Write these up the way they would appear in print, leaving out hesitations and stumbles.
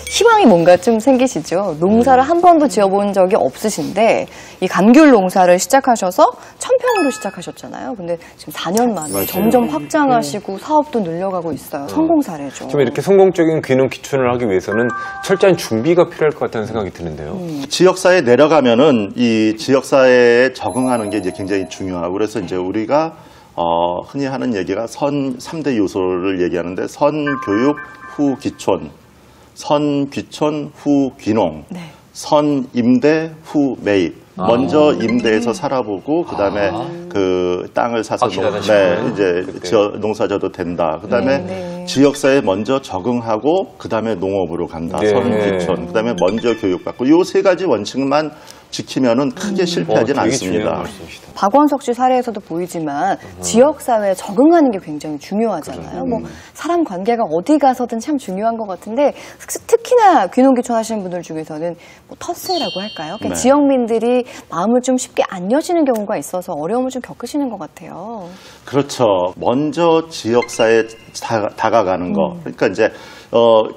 희망이 뭔가 좀 생기시죠? 농사를 한 번도 지어본 적이 없으신데 이 감귤 농사를 시작하셔서 1000평으로 시작하셨잖아요. 근데 지금 4년 만에 맞아요. 점점 확장하시고 사업도 늘려가고 있어요. 성공 사례죠. 좀 이렇게 성공적인 귀농 귀촌을 하기 위해서는 철저한 준비가 필요할 것 같다는 생각이 드는데요. 지역사회에 내려가면은 이 지역사회에 적응하는 게 이제 굉장히 중요하고 그래서 이제 우리가 흔히 하는 얘기가 3대 요소를 얘기하는데 선교육 후 귀촌, 선귀촌 후 귀농, 네. 선임대 후 매입. 먼저 임대해서 살아보고 그다음에 그 땅을 사서 이제 농사져도 된다. 그다음에 지역사회에 먼저 적응하고 그다음에 농업으로 간다. 선귀촌. 그다음에 먼저 교육받고 요 세 가지 원칙만 지키면은 크게 실패하진 않습니다. 박원석 씨 사례에서도 보이지만 지역사회에 적응하는 게 굉장히 중요하잖아요. 뭐 사람 관계가 어디 가서든 참 중요한 것 같은데 특히나 귀농귀촌 하시는 분들 중에서는 뭐 텃세라고 할까요? 그러니까 지역민들이 마음을 좀 쉽게 안 여시는 경우가 있어서 어려움을 좀 겪으시는 것 같아요. 그렇죠. 먼저 지역사회에 다가가는 거. 그러니까 이제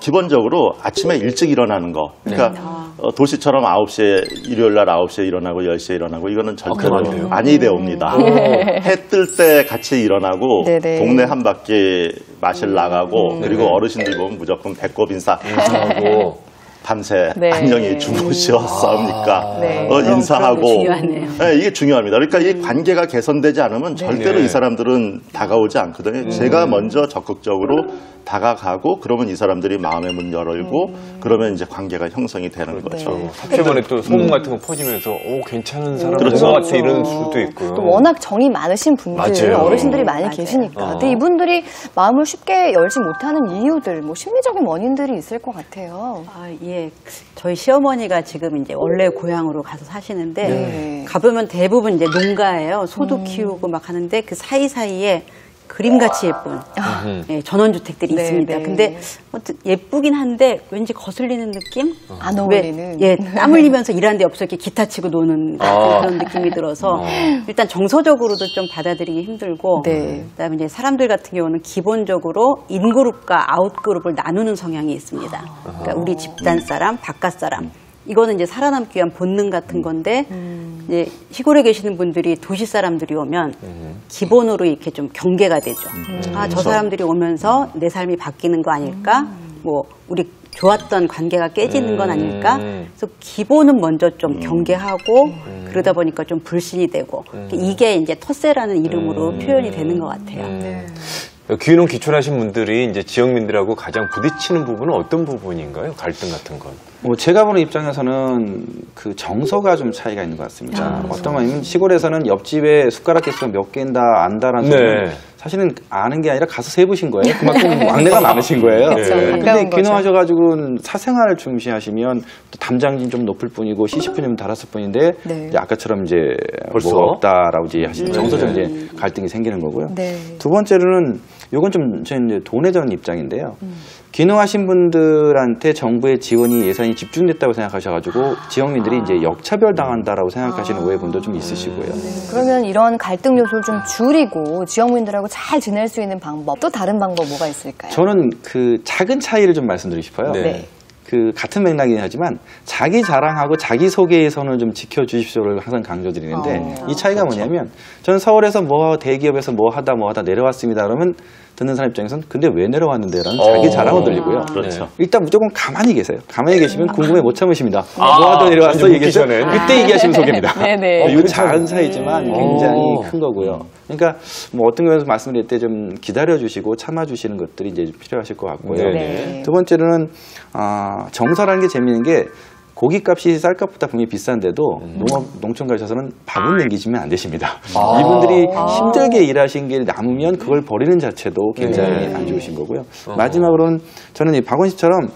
기본적으로 아침에 일찍 일어나는 거. 그러니까 도시처럼 9시에 일요일 날 9시에 일어나고 10시에 일어나고 이거는 절대로 아니되 옵니다. 해 뜰 때 같이 일어나고 동네 한 바퀴 마실 나가고 그리고 어르신들 보면 무조건 배꼽 인사하고 밤새 안녕히 주무셨습니까? 인사하고 이게 중요합니다. 그러니까 이 관계가 개선되지 않으면 절대로 이 사람들은 다가오지 않거든요. 제가 먼저 적극적으로 다가가고 그러면 이 사람들이 마음의 문 열고 그러면 이제 관계가 형성이 되는 거죠. 합체만에 또 소문 같은 거 퍼지면서 괜찮은 사람인 것 같아 이런 수도 있고요. 또 워낙 정이 많으신 분들, 어르신들이 많이 계시니까. 근데 이분들이 마음을 쉽게 열지 못하는 이유들, 뭐 심리적인 원인들이 있을 것 같아요. 예. 저희 시어머니가 지금 이제 원래 고향으로 가서 사시는데 가보면 대부분 이제 농가예요. 소도 키우고 막 하는데 그 사이사이에 그림같이 예쁜 전원주택들이 있습니다. 근데 예쁘긴 한데 왠지 거슬리는 느낌? 안 어울리는? 땀 흘리면서 일하는 데 없어 이렇게 기타 치고 노는 그런 느낌이 들어서 일단 정서적으로도 좀 받아들이기 힘들고 그다음에 이제 사람들 같은 경우는 기본적으로 인그룹과 아웃그룹을 나누는 성향이 있습니다. 그러니까 우리 집단 사람, 바깥 사람. 이거는 이제 살아남기 위한 본능 같은 건데 이제 시골에 계시는 분들이 도시 사람들이 오면 기본으로 이렇게 좀 경계가 되죠. 저 사람들이 오면서 내 삶이 바뀌는 거 아닐까? 뭐 우리 좋았던 관계가 깨지는 건 아닐까? 그래서 기본은 먼저 좀 경계하고 그러다 보니까 좀 불신이 되고 이게 이제 텃세라는 이름으로 표현이 되는 것 같아요. 귀농 귀촌하신 분들이 이제 지역민들하고 가장 부딪히는 부분은 어떤 부분인가요? 갈등 같은 건? 제가 보는 입장에서는 그 정서가 좀 차이가 있는 것 같습니다. 어떤 거냐면 시골에서는 옆집에 숟가락 개수가 몇 개인다 안다라는 소리는 사실은 아는 게 아니라 가서 세보신 거예요. 그만큼 왕래가 많으신 거예요. 근데 귀농하셔가지고 사생활을 중시하시면 또 담장진 좀 높을 뿐이고 시시분 좀 달았을 뿐인데 이제 아까처럼 이제 벌써? 뭐가 없다라고 이제 하시는 정서적 이제 갈등이 생기는 거고요. 두 번째로는 요건 좀 제 이제 돈에 대한 입장인데요. 귀농하신 분들한테 정부의 지원이 예산이 집중됐다고 생각하셔가지고 지역민들이 이제 역차별 당한다라고 생각하시는 오해분도 좀 있으시고요. 그러면 이런 갈등 요소를 좀 줄이고 지역민들하고 잘 지낼 수 있는 방법, 또 다른 방법 뭐가 있을까요? 저는 그 작은 차이를 좀 말씀드리고 싶어요. 그 같은 맥락이긴 하지만 자기 자랑하고 자기 소개에서는 좀 지켜주십시오를 항상 강조드리는데 이 차이가 뭐냐면 저는 서울에서 뭐 대기업에서 뭐 하다 내려왔습니다. 그러면 듣는 사람 입장에서는 근데 왜 내려왔는데? 라는 자기 자랑으로 들리고요. 일단 무조건 가만히 계세요. 가만히 계시면 궁금해 못 참으십니다. 뭐 하다 내려왔어? 얘기하시면 그때 얘기하시면 소개입니다. 이건 작은 차이지만 굉장히 큰 거고요. 그러니까 뭐 어떤 면에서 말씀드릴 때 좀 기다려주시고 참아주시는 것들이 이제 필요하실 것 같고요. 두 번째로는 정서라는 게 재미있는 게 고기값이 쌀값보다 분명히 비싼데도 농촌 가셔서는 밥은 남기시면 안 되십니다. 이분들이 힘들게 일하신 게 남으면 그걸 버리는 자체도 굉장히 안 좋으신 거고요. 마지막으로는 저는 이 박원 씨처럼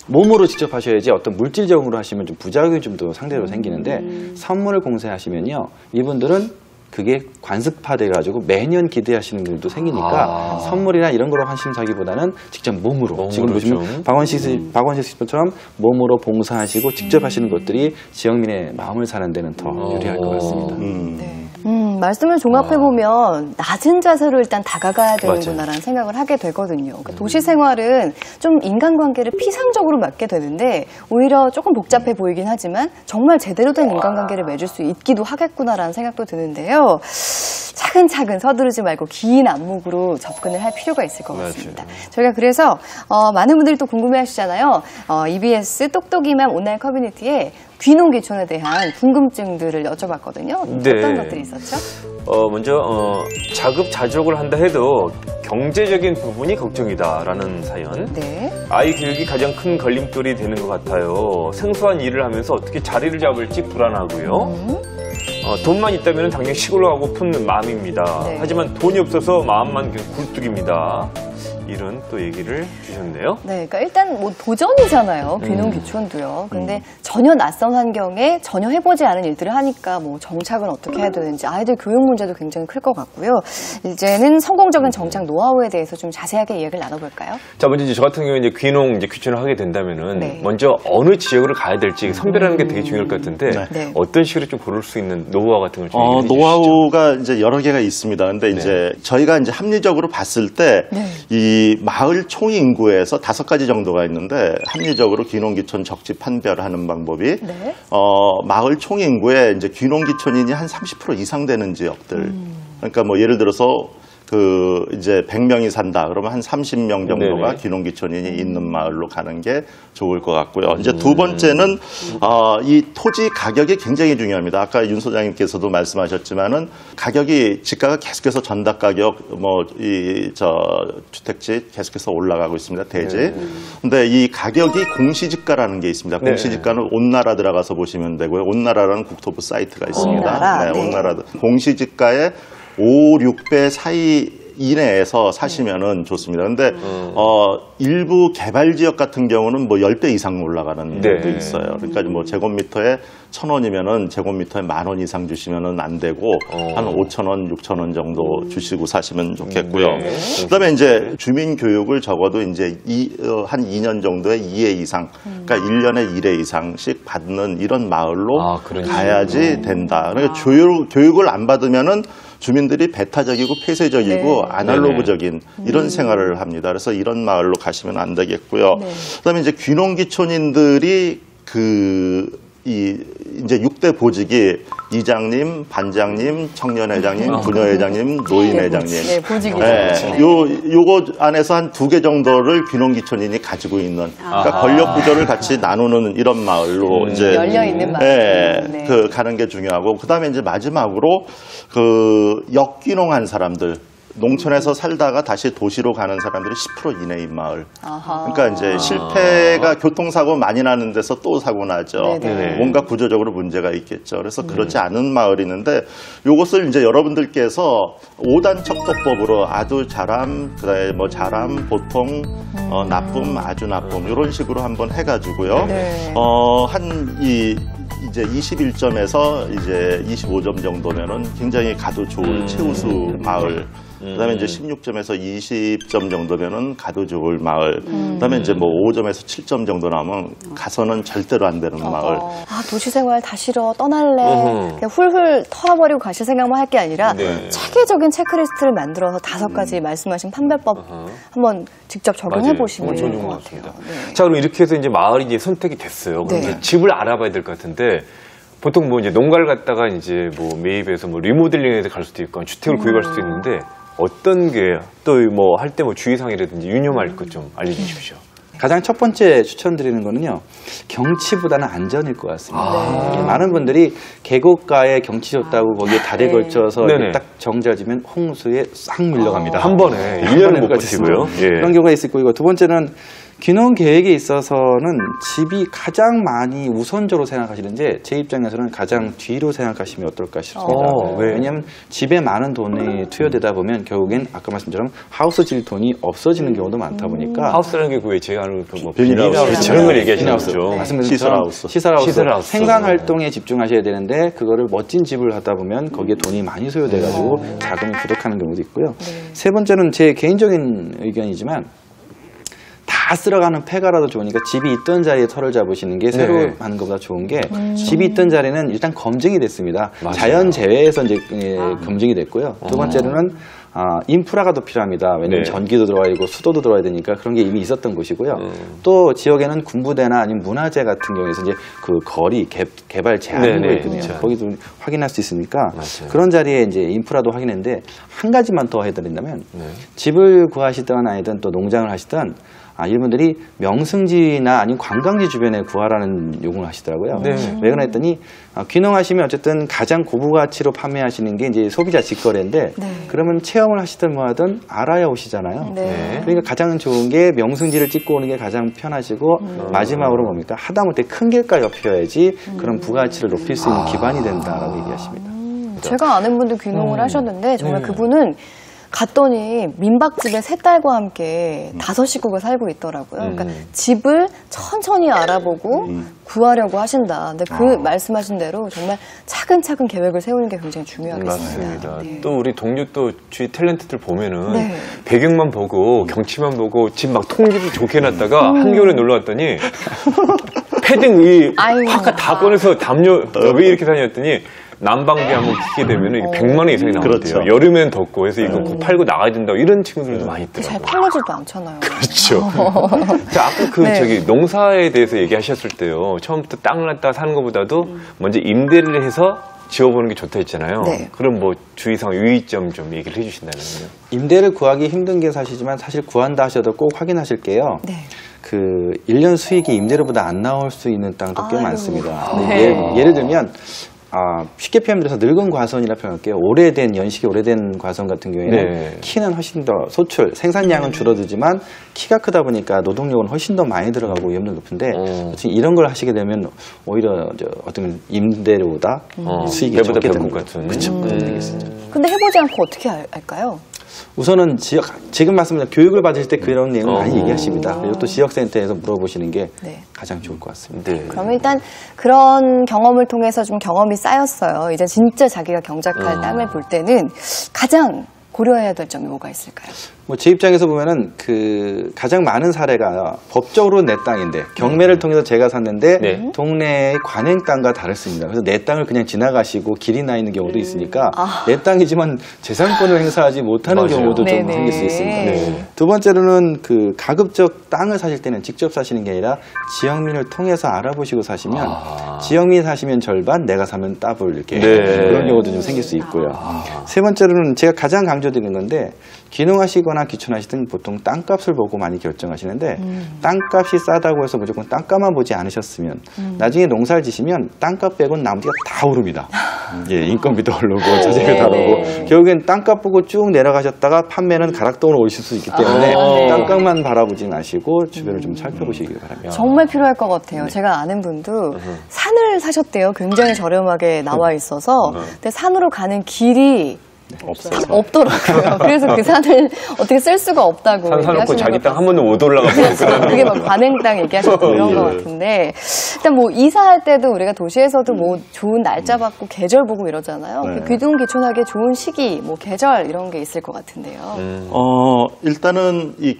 몸으로 직접 하셔야지 어떤 물질적으로 하시면 좀 부작용이 좀 더 상대적으로 생기는데 선물을 공세하시면요. 이분들은 그게 관습화돼가지고 매년 기대하시는 분들도 생기니까 선물이나 이런 거로 관심사기보다는 직접 몸으로 지금 보시면 박원식 씨처럼 몸으로 봉사하시고 직접 하시는 것들이 지역민의 마음을 사는 데는 더 유리할 것 같습니다. 말씀을 종합해보면 낮은 자세로 일단 다가가야 되는구나라는 생각을 하게 되거든요. 그러니까 도시 생활은 좀 인간관계를 피상적으로 맺게 되는데 오히려 조금 복잡해 보이긴 하지만 정말 제대로 된 인간관계를 맺을 수 있기도 하겠구나라는 생각도 드는데요. 차근차근 서두르지 말고 긴 안목으로 접근을 할 필요가 있을 것 같습니다. 저희가 그래서 많은 분들이 또 궁금해하시잖아요. EBS 똑똑이맘 온라인 커뮤니티에 귀농귀촌에 대한 궁금증들을 여쭤봤거든요. 네. 어떤 것들이 있었죠? 먼저 자급자족을 한다 해도 경제적인 부분이 걱정이다라는 사연. 네. 아이 교육이 가장 큰 걸림돌이 되는 것 같아요. 생소한 일을 하면서 어떻게 자리를 잡을지 불안하고요. 돈만 있다면 당연히 시골로 가고픈 마음입니다. 네. 하지만 돈이 없어서 마음만 계속 굴뚝입니다. 이런 또 얘기를 주셨네요. 네, 그러니까 일단 뭐 도전이잖아요. 귀농귀촌도요. 근데 전혀 낯선 환경에 전혀 해보지 않은 일들을 하니까 뭐 정착은 어떻게 해야 되는지 아이들 교육 문제도 굉장히 클 것 같고요. 이제는 성공적인 정착 노하우에 대해서 좀 자세하게 이야기를 나눠볼까요? 자, 먼저 이제 저 같은 경우에 이제 귀촌을 하게 된다면은 네. 먼저 어느 지역으로 가야 될지 선별하는 게 되게 중요할 것 같은데 네. 어떤 식으로 좀 고를 수 있는 노하우 같은 걸 좀 얘기해 주시죠. 노하우가 이제 여러 개가 있습니다. 근데 이제 저희가 이제 합리적으로 봤을 때 이 마을 총 인구에서 5가지 정도가 있는데 합리적으로 귀농귀촌 적지 판별하는 방법이 마을 총 인구에 이제 귀농귀촌인이 한 30% 이상 되는 지역들. 그러니까 뭐 예를 들어서 이제 100명이 산다. 그러면 한 30명 정도가 네네. 귀농귀촌인이 있는 마을로 가는 게 좋을 것 같고요. 이제 두 번째는, 이 토지 가격이 굉장히 중요합니다. 아까 윤 소장님께서도 말씀하셨지만은 가격이, 집가가 계속해서 전답 가격, 주택지 계속해서 올라가고 있습니다. 대지. 근데 이 가격이 공시지가라는 게 있습니다. 공시지가는 온나라 들어가서 보시면 되고요. 온나라라는 국토부 사이트가 있습니다. 온나라. 네. 온나라. 공시지가의 5, 6배 사이 이내에서 사시면은 좋습니다. 근데 일부 개발 지역 같은 경우는 뭐 10배 이상 올라가는 데도 있어요. 그러니까 뭐 제곱미터에 1,000원이면은 제곱미터에 10,000원 이상 주시면은 안 되고 한 5,000원, 6,000원 정도 주시고 사시면 좋겠고요. 그다음에 이제 주민 교육을 적어도 이제 한 2년 정도에 2회 이상, 그러니까 1년에 1회 이상씩 받는 이런 마을로 가야지 된다. 그러니까 교육을 안 받으면은 주민들이 배타적이고 폐쇄적이고 아날로그적인 이런 생활을 합니다. 그래서 이런 마을로 가시면 안 되겠고요. 그다음에 이제 귀농귀촌인들이 이제 6대 보직이 이장님, 반장님, 청년회장님, 부녀회장님, 노인회장님. 네, 보직이죠. 요거 안에서 한 2개 정도를 귀농귀촌인이 가지고 있는, 그러니까 권력 구조를 같이 나누는 이런 마을로 이제 열려 있는 마을. 가는 게 중요하고, 그다음에 이제 마지막으로 역귀농한 사람들. 농촌에서 살다가 다시 도시로 가는 사람들이 10% 이내인 마을. 그러니까 이제 실패가 교통사고 많이 나는 데서 또 사고 나죠. 뭔가 구조적으로 문제가 있겠죠. 그래서 그렇지 않은 마을이 있는데 요것을 이제 여러분들께서 5단 척도법으로 아주 잘함, 그다음에 뭐 잘함, 보통, 나쁨, 아주 나쁨 이런 식으로 한번 해가지고요. 이제 21점에서 이제 25점 정도면은 굉장히 가도 좋을 최우수 마을. 그다음에 이제 16점에서 20점 정도면은 가도 좋을 마을. 그다음에 이제 뭐 5점에서 7점 정도 나오면 가서는 절대로 안 되는 마을. 도시 생활 다 싫어, 떠날래. 그냥 훌훌 털어버리고 가실 생각만 할 게 아니라 체계적인 체크리스트를 만들어서 5가지 말씀하신 판별법 한번 직접 적용해 보시면 좋을 것 같아요. 자, 그럼 이렇게 해서 이제 마을이 이제 선택이 됐어요. 그럼 이제 집을 알아봐야 될 것 같은데. 보통 뭐 이제 농가를 갔다가 이제 뭐 매입해서 뭐 리모델링해서 갈 수도 있고 주택을 구입할 수도 있는데 어떤 게 또 뭐 할 때 뭐 주의사항이라든지 유념할 것 좀 알려주십시오. 가장 첫 번째 추천드리는 거는요, 경치보다는 안전일 것 같습니다. 많은 분들이 계곡가에 경치 좋다고 거기에 다리 걸쳐서 딱 정자지면 홍수에 싹 밀려갑니다. 한 번에 1년을 못 버티고요. 그런 경우가 있을 거고, 두 번째는 귀농 계획에 있어서는 집이 가장 많이 우선적으로 생각하시는지 제 입장에서는 가장 뒤로 생각하시면 어떨까 싶습니다. 왜냐하면 집에 많은 돈이 투여되다 보면 결국엔 아까 말씀처럼 하우스 질 돈이 없어지는 경우도 많다 보니까 하우스라는 게 그게 제가 아는 뭐 비닐하우스 저런 걸 얘기하시는 거죠. 시설하우스. 시설하우스. 생산 활동에 집중하셔야 되는데 그거를 멋진 집을 하다 보면 거기에 돈이 많이 소요돼가지고 자금이 부족하는 경우도 있고요. 세 번째는 제 개인적인 의견이지만 다 다 쓸어가는 폐가라도 좋으니까 집이 있던 자리에 터를 잡으시는 게 새로 네. 하는 것보다 좋은 게 집이 있던 자리는 일단 검증이 됐습니다. 맞아요. 자연 재해에서 이제 검증이 됐고요. 두 번째로는 인프라가 더 필요합니다. 왜냐하면 네. 전기도 들어와야 되고 수도도 들어와야 되니까 그런 게 이미 있었던 곳이고요. 또 지역에는 군부대나 아니면 문화재 같은 경우에서 이제 그 거리 개발 제한이 네, 있거든요. 그렇죠. 거기도 확인할 수 있으니까 맞아요. 그런 자리에 이제 인프라도 확인했는데 한 가지만 더 해드린다면 네. 집을 구하시든 아니든 또 농장을 하시든 이분들이 명승지나 아니면 관광지 주변에 구하라는 요구를 하시더라고요. 네. 왜 그러나 했더니 귀농하시면 어쨌든 가장 고부가치로 판매하시는 게 이제 소비자 직거래인데 그러면 체험을 하시든 뭐 하든 알아야 오시잖아요. 네. 그러니까 가장 좋은 게 명승지를 찍고 오는 게 가장 편하시고 마지막으로 뭡니까? 하다못해 큰 길가 옆이어야지 그런 부가치를 높일 수 있는 기반이 된다라고 얘기하십니다. 제가 아는 분도 귀농을 하셨는데 정말 네. 그분은 갔더니 민박집에 세 딸과 함께 5식구가 살고 있더라고요. 그러니까 집을 천천히 알아보고 구하려고 하신다. 근데 그 말씀하신 대로 정말 차근차근 계획을 세우는 게 굉장히 중요하겠습니다. 맞습니다. 네. 또 우리 동료 또 주위 탤런트들 보면은 네. 배경만 보고 경치만 보고 집 막 통기를 좋게 해놨다가 한겨울에 놀러 왔더니 패딩 이 아이고. 파카 다 꺼내서 담요 왜 이렇게 다녔더니 난방비 한번 키게 되면 100만 원 이상이 나온대요. 그렇죠. 여름엔 덥고 해서 이거 팔고 나가야 된다고 이런 친구들도 많이 잘 있더라고요. 팔리지도 않잖아요. 그렇죠. 자, 아까 그 네. 저기 농사에 대해서 얘기하셨을 때요. 처음부터 땅을 갖다가 사는 것보다도 먼저 임대를 해서 지어보는 게 좋다 했잖아요. 네. 그럼 뭐 주의사항 유의점 좀 얘기를 해주신다면요. 임대를 구하기 힘든 게 사실이지만 사실 구한다 하셔도 꼭 확인하실 게요. 네. 그 1년 수익이 임대료보다 안 나올 수 있는 땅도 꽤 아유. 많습니다. 네. 예를 들면 쉽게 표현드려서 늙은 과선이라 표현할게요. 오래된 연식이 오래된 과선 같은 경우에는 네. 키는 훨씬 더 소출, 생산량은 줄어들지만 키가 크다 보니까 노동력은 훨씬 더 많이 들어가고 위험도 높은데 지금 이런 걸 하시게 되면 오히려 어떤 임대료보다 수익이 내보다 적게 배울 되는 것 같은. 그렇죠. 그런 얘기겠죠. 근데 해보지 않고 어떻게 알까요? 우선은 지금 말씀드린 교육을 받으실 때 그런 내용을 많이 얘기하십니다. 그리고 또 지역센터에서 물어보시는 게 네. 가장 좋을 것 같습니다. 네. 그럼 일단 그런 경험을 통해서 좀 경험이 쌓였어요. 이제 진짜 자기가 경작할 땅을 볼 때는 가장 고려해야 될 점이 뭐가 있을까요? 뭐 제 입장에서 보면은 그 가장 많은 사례가 법적으로 내 땅인데 경매를 통해서 제가 샀는데 네. 동네의 관행 땅과 다릅니다. 그래서 내 땅을 그냥 지나가시고 길이 나 있는 경우도 있으니까 내 땅이지만 재산권을 행사하지 못하는 맞아요. 경우도 좀 네네. 생길 수 있습니다. 네. 두 번째로는 그 가급적 땅을 사실 때는 직접 사시는 게 아니라 지역민을 통해서 알아보시고 사시면 지역민 사시면 절반, 내가 사면 더블 이렇게 네. 그런 경우도 좀 생길 수 있고요. 세 번째로는 제가 가장 강조드리는 건데 귀농하시거나 귀촌하시든 보통 땅값을 보고 많이 결정하시는데 땅값이 싸다고 해서 무조건 땅값만 보지 않으셨으면 나중에 농사를 지시면 땅값 빼고는 나머지가 다 오릅니다. 예, 인건비도 오르고 자재비도 오르고 결국엔 땅값 보고 쭉 내려가셨다가 판매는 가락동으로 오실 수 있기 때문에 네. 땅값만 바라보지 마시고 주변을 좀 살펴보시기 바랍니다. 정말 필요할 것 같아요. 제가 아는 분도 산을 사셨대요. 굉장히 저렴하게 나와 있어서. 근데 산으로 가는 길이 없더라고요. 그래서 그 산을 어떻게 쓸 수가 없다고. 산 사놓고 얘기하시는 자기 것 땅 한 번도 못 올라가 보고 그게 막 관행땅 얘기하셨던 그런 것 같은데 일단 뭐 이사할 때도 우리가 도시에서도 뭐 좋은 날짜 받고 계절 보고 이러잖아요. 네. 귀농 귀촌하기에 좋은 시기, 뭐 계절 이런 게 있을 것 같은데요. 일단은 이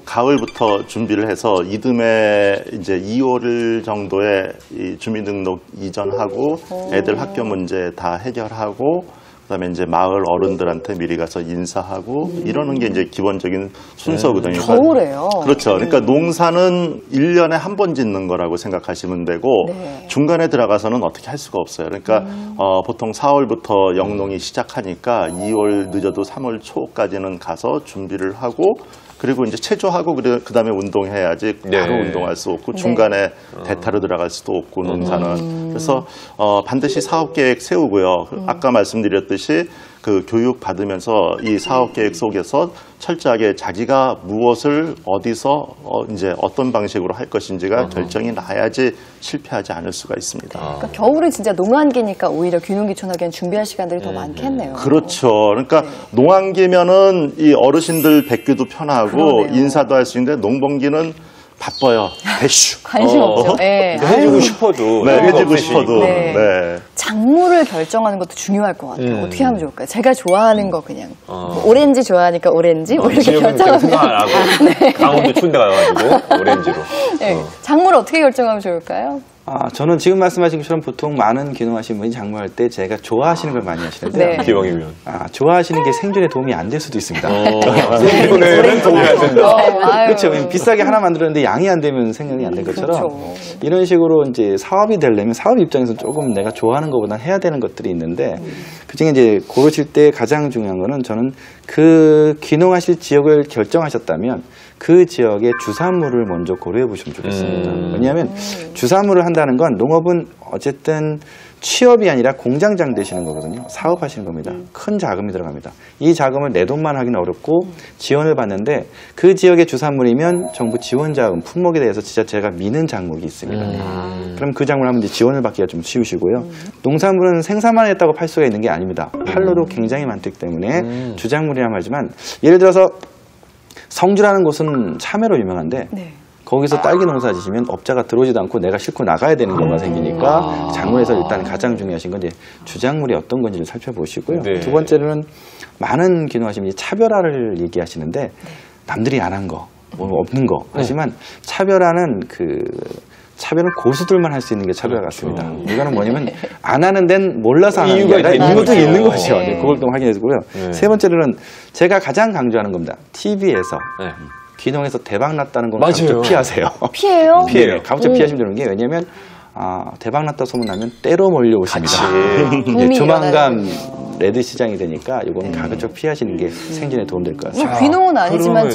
가을부터 준비를 해서 이듬해 이제 2월 정도에 이 주민등록 이전하고 애들 학교 문제 다 해결하고 그다음에 이제 마을 어른들한테 미리 가서 인사하고 이러는 게 이제 기본적인 순서거든요. 겨울에요. 그렇죠. 그러니까 농사는 1년에 한 번 짓는 거라고 생각하시면 되고 네. 중간에 들어가서는 어떻게 할 수가 없어요. 그러니까 보통 4월부터 영농이 시작하니까 2월 늦어도 3월 초까지는 가서 준비를 하고 그리고 이제 체조하고 그다음에 운동해야지 바로 네. 운동할 수 없고 중간에 대타로 들어갈 수도 없고 농사는 그래서 반드시 사업 계획 세우고요. 아까 말씀드렸듯이 그 교육 받으면서 이 사업 계획 속에서 철저하게 자기가 무엇을 어디서 이제 어떤 방식으로 할 것인지가 결정이 나야지 실패하지 않을 수가 있습니다. 그러니까 겨울이 진짜 농한기니까 오히려 귀농 귀촌하기엔 준비할 시간들이 더 많겠네요. 그렇죠. 그러니까 농한기면은 이 어르신들 뵙기도 편하고 그러네요. 인사도 할 수 있는데 농번기는 바빠요. 대슈. 관심 없죠. 네. 해주고 싶어도 네, 여유가 해주고 없으시니까. 싶어도. 네. 네. 작물을 결정하는 것도 중요할 것 같아요. 어떻게 하면 좋을까요? 제가 좋아하는 거 그냥 뭐 오렌지 좋아하니까 오렌지 뭐 이렇게 결정하면 생각 안 하고 강원도 추운 데 가가지고 오렌지로. 네. 작물을 어떻게 결정하면 좋을까요? 저는 지금 말씀하신 것처럼 보통 많은 귀농하신 분이 작물할 때 제가 좋아하시는 걸 많이 하시는데요. 네. 기왕이면. 좋아하시는 게 생존에 도움이 안 될 수도 있습니다. 생존에는 도움이 안 된다. 아유. 그렇죠. 왜냐면 비싸게 하나 만들었는데 양이 안 되면 생각이 안 된 것처럼 그렇죠. 이런 식으로 이제 사업이 되려면 사업 입장에서 조금 내가 좋아하는 것보다 해야 되는 것들이 있는데 그중에 이제 고르실 때 가장 중요한 거는 저는 그 귀농하실 지역을 결정하셨다면 그 지역의 주산물을 먼저 고려해 보시면 좋겠습니다. 왜냐하면 주산물을 한다는 건 농업은 어쨌든 취업이 아니라 공장장 되시는 거거든요. 사업하시는 겁니다. 큰 자금이 들어갑니다. 이 자금을 내 돈만 하기는 어렵고 지원을 받는데 그 지역의 주산물이면 정부 지원 자금, 품목에 대해서 지자체가 미는 작물이 있습니다. 그럼 그 작물 하면 이제 지원을 받기가 좀 쉬우시고요. 농산물은 생산만 했다고 팔 수가 있는 게 아닙니다. 팔로도 굉장히 많기 때문에 주작물이라고 하지만 예를 들어서 성주라는 곳은 참외로 유명한데 네. 거기서 딸기 농사 지시면 업자가 들어오지도 않고 내가 싣고 나가야 되는 경우가 생기니까 작물에서 일단 가장 중요하신 건 이제 주작물이 어떤 건지를 살펴보시고요. 네. 두 번째로는 많은 귀농하시면 차별화를 얘기하시는데 남들이 안 한 거, 뭐 없는 거 하지만 차별화는 차별은 고수들만 할 수 있는 게 차별 같습니다. 이거는 뭐냐면 안 하는 데는 몰라서 하는 게 아니라 이유도 있는 거죠. 네. 그걸 좀 확인해주고요. 네. 세 번째로는 제가 가장 강조하는 겁니다. TV에서 귀농에서 대박 났다는 건 가급적 피하세요. 피해요? 피해요. 가급적 피하시면 되는 게 왜냐면 대박 났다 소문나면 때로 몰려오십니다. 네, 조만간 레드 시장이 되니까 이건 가급적 피하시는 게 생존에 도움될 것 같습니다. 귀농은 아니지만 그러면